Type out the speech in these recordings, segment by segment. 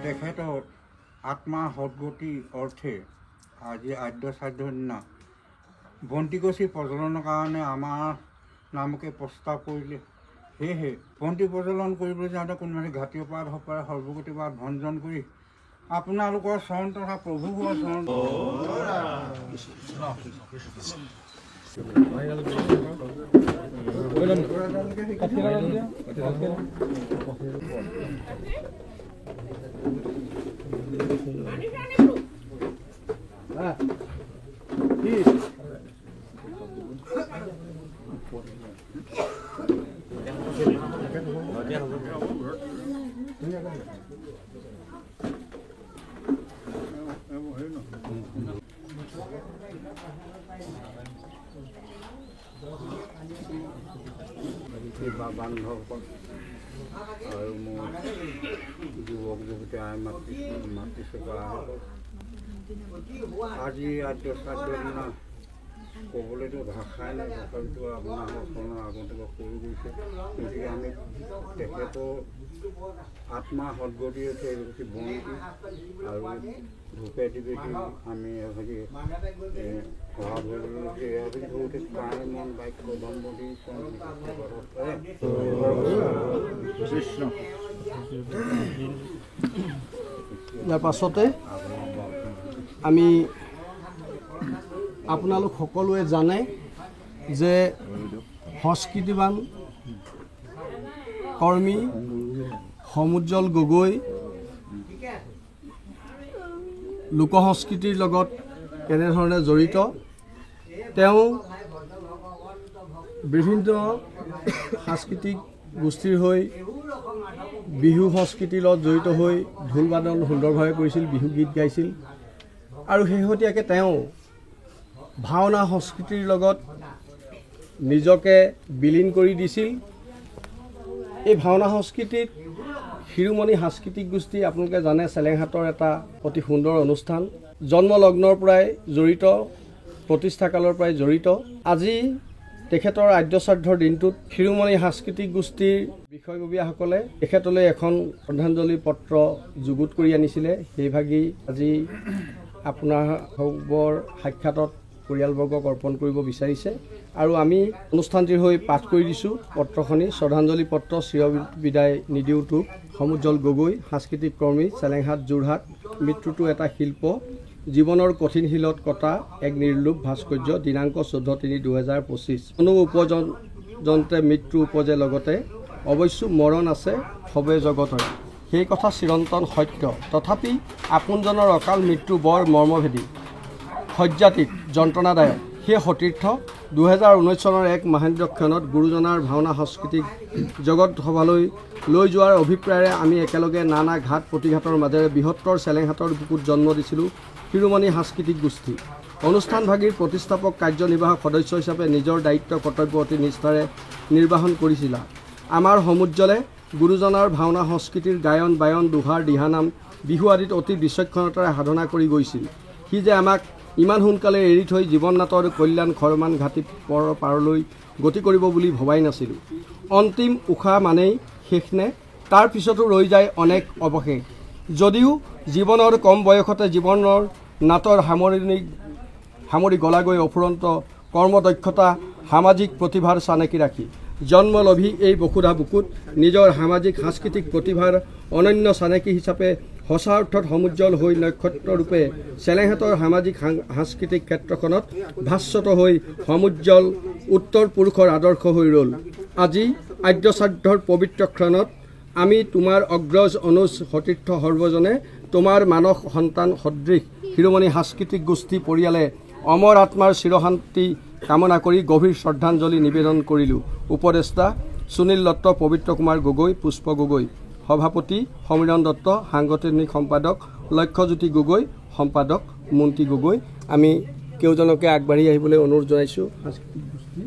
তেখেতৰ আত্মা সদগতি অৰ্থে আজি আদ্য শ্ৰাদ্ধৰ দিনা বন্তিগছি প্ৰজ্বলনৰ কাৰণে আমাৰ নামকে প্ৰস্তাৱ কৰিলে। সেয়েহে বন্তি প্ৰজ্বলন কৰিবলৈ যাওঁতে কোনোবাই ঘাটিৰ পাত সপাৰে সৰ্বগতি পাত ভঞ্জন কৰি আপোনালোকৰ চৰণ তথা প্ৰভুৰ চৰণ বান্ধৱসকল আৰু মোৰ যুৱক যুৱতী আই মাতৃ চোপাসকল আজি আদ্য শ্ৰাদ্ধৰ দিনা ক'বলৈতো ভাষাই নাই, তথাপিতো আপোনালোকৰ আগন্তুক কৰি গৈছে। গতিকে আমি তেখেতৰ আত্মা সদগতি হৈছে এগছি বন্তি আৰু ধূপে দিবে আমি এভাগি মন বাক্য দম্পতি কৃষ্ণ। ইয়াৰ পাছতে আমি আপোনালোক সকলোৱে জানে যে সংস্কৃতিবান কৰ্মী সমুজ্জ্বল গগৈ লোকসংস্কৃতিৰ লগত কেনেধৰণে জড়িত। তেওঁ বিভিন্ন সাংস্কৃতিক গোষ্ঠীৰ হৈ বিহু সংস্কৃতিৰ লগত জড়িত হৈ ঢোল বাদন সুন্দৰভাৱে কৰিছিল, বিহু গীত গাইছিল আৰু শেহতীয়াকৈ তেওঁ ভাওনা সংস্কৃতিৰ লগত নিজকে বিলীন কৰি দিছিল। এই ভাওনা সংস্কৃতিত শিৰোমণি সাংস্কৃতিক গোষ্ঠী আপোনালোকে জানে চেলেংহাটৰ এটা অতি সুন্দৰ অনুষ্ঠান, জন্মলগ্নৰ পৰাই জড়িত, প্ৰতিষ্ঠাকালৰ পৰাই জড়িত। আজি তেখেতৰ আদ্য শ্ৰাদ্ধৰ দিনটোত শিৰোমণি সাংস্কৃতিক গোষ্ঠীৰ বিষয়ববীয়াসকলে তেখেতলৈ এখন শ্ৰদ্ধাঞ্জলি পত্ৰ যুগুত কৰি আনিছিলে। সেইভাগি আজি আপোনাৰ সবৰ সাক্ষাতত পৰিয়ালবৰ্গক অৰ্পণ কৰিব বিচাৰিছে আৰু আমি অনুষ্ঠানটিৰ হৈ পাঠ কৰি দিছোঁ পত্ৰখনি। শ্ৰদ্ধাঞ্জলি পত্ৰ চিৰবিদায় নিদিওঁ তোক, সমুজ্জ্বল গগৈ, সাংস্কৃতিক কৰ্মী, চেলেংহাট, যোৰহাট। মৃত্যুটো এটা শিল্প, জীৱনৰ কঠিন শিলত কটা এক নিৰ্লোভ ভাস্কৰ্য। দিনাংক 14/3/2025। কোনো উপজন্তে মৃত্যু উপজে লগতে, অৱশ্য মৰণ আছে সবে জগতৰে। সেই কথা চিৰন্তন সত্য, তথাপি আপোনজনৰ অকাল মৃত্যু বৰ মৰ্মভেদী, শয্যাতীত যন্ত্ৰণাদায়ক। সেই সতীৰ্থ 2019 চনৰ এক মহেন্দ্ৰ ক্ষণত গুৰুজনাৰ ভাওনা সাংস্কৃতিক জগত সভালৈ লৈ যোৱাৰ অভিপ্ৰায়েৰে আমি একেলগে নানা ঘাট প্ৰতিঘাতৰ মাজেৰে বৃহত্তৰ চেলেংহাটৰ বুকুত জন্ম দিছিলোঁ শিৰোমণি সাংস্কৃতিক গোষ্ঠী। অনুষ্ঠানভাগীৰ প্ৰতিষ্ঠাপক কাৰ্যনিৰ্বাহক সদস্য হিচাপে নিজৰ দায়িত্ব কৰ্তব্য অতি নিষ্ঠাৰে নিৰ্বাহন কৰিছিলা। আমাৰ সমুজ্জ্বলে গুৰুজনাৰ ভাওনা সংস্কৃতিৰ গায়ন বায়ন, দোহাৰ, দিহানাম, বিহু আদিত অতি বিচক্ষণতাৰে সাধনা কৰি গৈছিল। সি যে আমাক ইমান সোনকালে এৰি থৈ জীৱন নাটৰ কল্যাণ খৰমান ঘাটি পাৰলৈ গতি কৰিব বুলি ভবাই নাছিলোঁ। অন্তিম উশাহ মানেই শেষ নে, তাৰ পিছতো ৰৈ যায় অনেক অৱশেষ। যদিও জীৱনৰ কম বয়সতে জীৱনৰ নাটৰ সামৰি গলাগৈ অফুৰন্ত কৰ্মদক্ষতা, সামাজিক প্ৰতিভাৰ চানেকি ৰাখি জন্মলভী এই বসুধা বুকুত নিজৰ সামাজিক সাংস্কৃতিক প্ৰতিভাৰ অনন্য চানেকি হিচাপে সঁচা অৰ্থত সমুজ্জ্বল হৈ নক্ষত্ৰৰূপে চেলেংহাটৰ সামাজিক সাংস্কৃতিক ক্ষেত্ৰখনত ভাস্বত হৈ সমুজ্জ্বল উত্তৰ পুৰুষৰ আদৰ্শ হৈ ৰ'ল। আজি আদ্য শ্ৰাদ্ধৰ পবিত্ৰ ক্ষণত আমি তোমাৰ অগ্ৰজ অনুজ সতীৰ্থ সৰ্বজনে তোমাৰ মানস সন্তান সদৃশ শিৰোমণি সাংস্কৃতিক গোষ্ঠী পৰিয়ালে অমৰ আত্মাৰ চিৰশান্তি কামনা কৰি গভীৰ শ্ৰদ্ধাঞ্জলি নিবেদন কৰিলোঁ। উপদেষ্টা সুনীল দত্ত, পবিত্ৰ কুমাৰ গগৈ, পুষ্প গগৈ। সভাপতি সমীৰণ দত্ত, সাংগঠনিক সম্পাদক লক্ষ্যজ্যোতি গগৈ, সম্পাদক মন্ত্ৰী গগৈ। আমি কেউজনকে আগবাঢ়ি আহিবলৈ অনুৰোধ জনাইছোঁ সাংস্কৃতিক গোষ্ঠী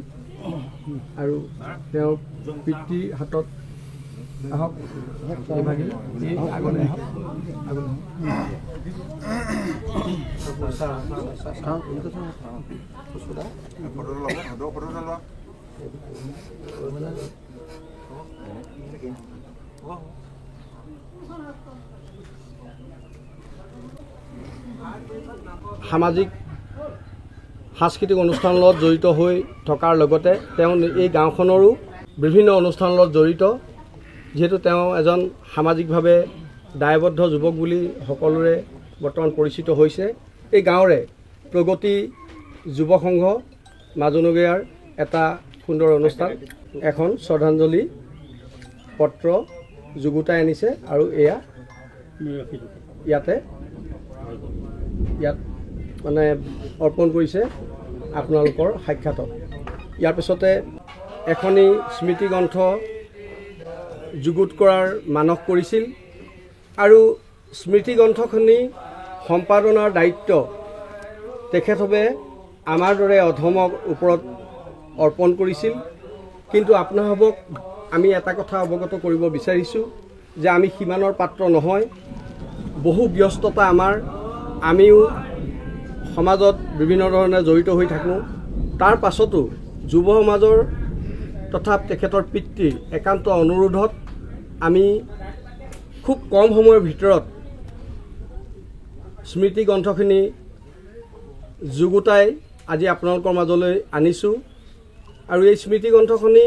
আৰু তেওঁৰ পিতৃৰ হাতত আহক। আগলৈ আহক। সামাজিক সাংস্কৃতিক অনুষ্ঠানৰ লগত জড়িত হৈ থকাৰ লগতে তেওঁ এই গাঁওখনৰো বিভিন্ন অনুষ্ঠানৰ লগত জড়িত যেহেতু তেওঁ এজন সামাজিকভাৱে দায়বদ্ধ যুৱক বুলি সকলোৰে বৰ্তমান পৰিচিত হৈছে এই গাঁৱৰে প্ৰগতি যুৱ সংঘ মাজনগৰীয়াৰ এটা সুন্দৰ অনুষ্ঠান এখন শ্ৰদ্ধাঞ্জলি পত্ৰ যুগুতাই আনিছে আৰু এয়া ইয়াত মানে অৰ্পণ কৰিছে আপোনালোকৰ সাক্ষাতত ইয়াৰ পিছতে এখনি স্মৃতি গ্ৰন্থ যুগুত কৰাৰ মানস কৰিছিল আৰু স্মৃতি গ্ৰন্থখনি সম্পাদনাৰ দায়িত্ব তেখেতভাৱে আমাৰ দৰে অধমক ওপৰত অৰ্পণ কৰিছিল কিন্তু আপোনালোকক আমি এটা কথা অৱগত কৰিব বিচাৰিছোঁ যে আমি সিমানৰ পাত্ৰ নহয় বহু ব্যস্ততা আমাৰ আমিও সমাজত বিভিন্ন ধৰণে জড়িত হৈ থাকোঁ তাৰ পাছতো যুৱ সমাজৰ তথা তেখেতৰ পিতৃৰ একান্ত অনুৰোধত আমি খুব কম সময়ৰ ভিতৰত স্মৃতি গ্ৰন্থখিনি যুগুতাই আজি আপোনালোকৰ মাজলৈ আনিছোঁ আৰু এই স্মৃতি গ্ৰন্থখিনি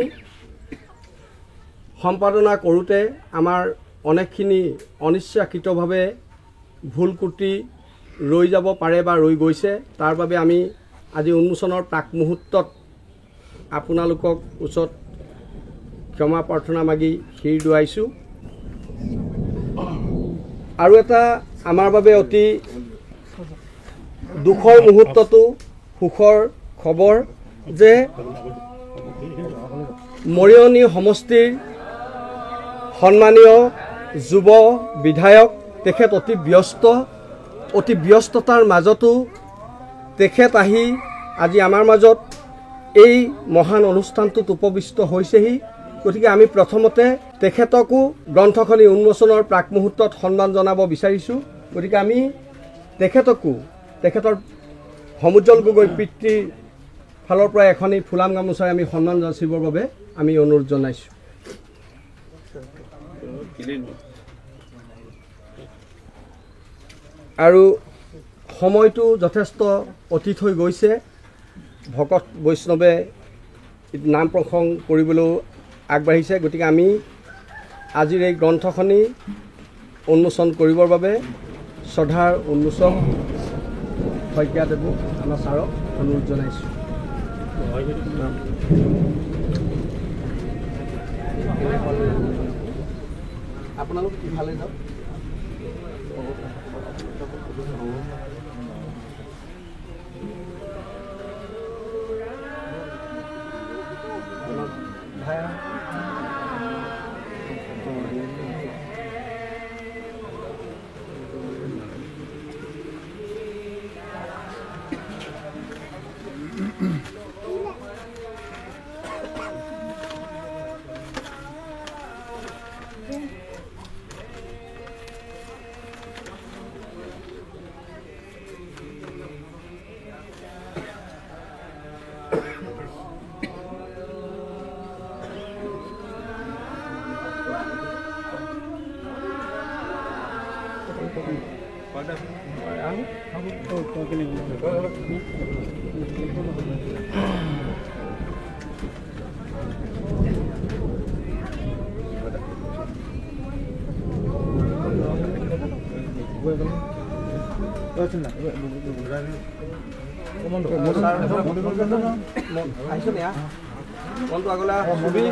সম্পাদনা কৰোঁতে আমাৰ অনেকখিনি অনিচ্ছাকৃতভাৱে ভুল ত্ৰুটি ৰৈ যাব পাৰে বা ৰৈ গৈছে তাৰ বাবে আমি আজি উন্মোচনৰ প্ৰাক মুহূৰ্তত আপোনালোকক ওচৰত ক্ষমা প্ৰাৰ্থনা মাগি শিৰ দোৱাইছোঁ আৰু এটা আমাৰ বাবে অতি দুখৰ মুহূৰ্তটো সুখৰ খবৰ যে মৰিয়নি সমষ্টিৰ সন্মানীয় যুৱ বিধায়ক তেখেত অতি ব্যস্ততাৰ মাজতো তেখেত আহি আজি আমাৰ মাজত এই মহান অনুষ্ঠানটোত উপবিষ্ট হৈছেহি গতিকে আমি প্ৰথমতে তেখেতকো গ্ৰন্থখনি উন্মোচনৰ প্ৰাক মুহূৰ্তত সন্মান জনাব বিচাৰিছোঁ গতিকে আমি তেখেতৰ সমুজ্জ্বল গগৈ পিতৃৰ ফালৰ পৰা এখনি ফুলাম গামোচাৰে আমি সন্মান যাচিবৰ বাবে আমি অনুৰোধ জনাইছোঁ আৰু সময়টো যথেষ্ট অতীত হৈ গৈছে ভকত বৈষ্ণৱে নাম প্ৰসংগ কৰিবলৈও আগবাঢ়িছে গতিকে আমি আজিৰ এই গ্ৰন্থখনি উন্মোচন কৰিবৰ বাবে শ্ৰদ্ধাৰ উন্মোচক শইকীয়াদেৱক আমাৰ ছাৰক অনুৰোধ জনাইছোঁ আপোনালোক ইফালে যাওক মনটো আগলৈ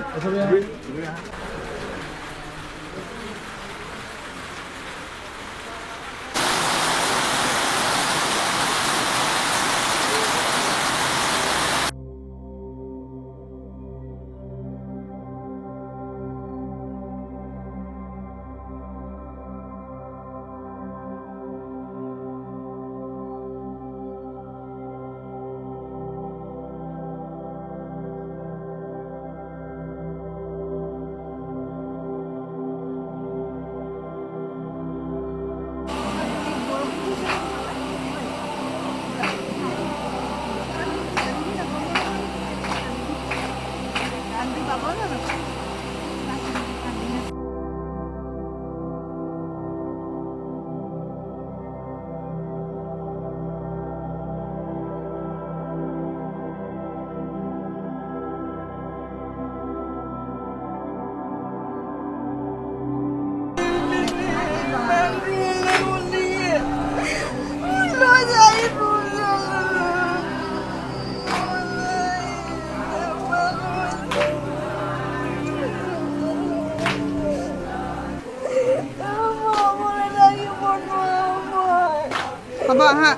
হ'ব হা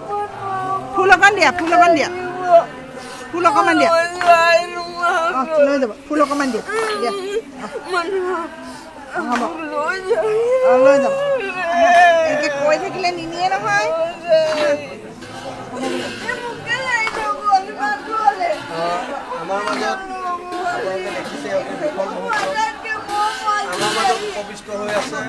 ফুল অকণ দিয়া ফুল অকণমান দিয়া লৈ যাব ফুল অকণমান দিয়া হ'ব লৈ যাব এনেকৈ কৈ থাকিলে নিনিয়ে নহয় আমাৰ মাজত আপোনালোকে দেখিছে অতি দুখৰ মুহূৰ্ত আমাৰ মাজত উপবিষ্ট হৈ আছে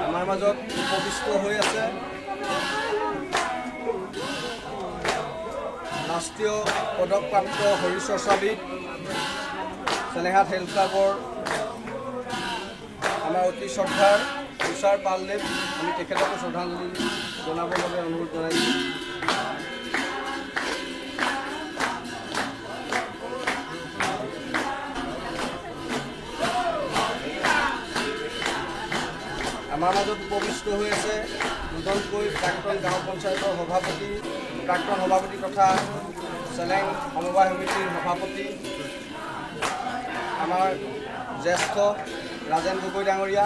আমাৰ মাজত উপবিষ্ট হৈ আছে ৰাষ্ট্ৰীয় পদকপ্ৰাপ্ত শৰীৰচৰ্চাবিদ চেলেহাট হেল্থ ক্লাবৰ আমাৰ অতি শ্ৰদ্ধাৰ তুষাৰ পালদেৱ আমি তেখেতকো শ্ৰদ্ধাঞ্জলি জনাবৰ বাবে অনুৰোধ জনাইছোঁ আমাৰ মাজত উপবিষ্ট হৈ আছে দুজনকৈ প্ৰাক্তন গাঁও পঞ্চায়তৰ সভাপতি প্ৰাক্তন সভাপতি তথা চেলেং সমবায় সমিতিৰ সভাপতি আমাৰ জ্যেষ্ঠ ৰাজেন গগৈ ডাঙৰীয়া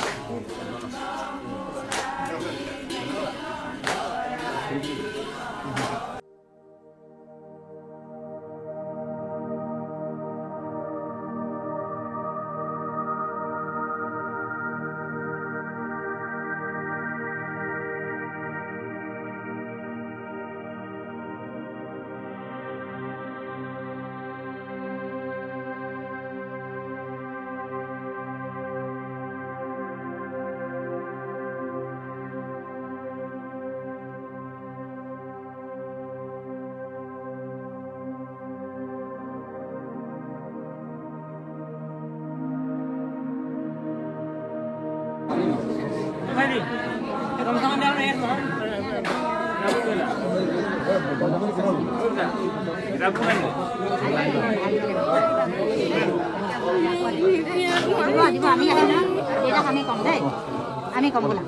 আমি কম দেই আমি কম বলা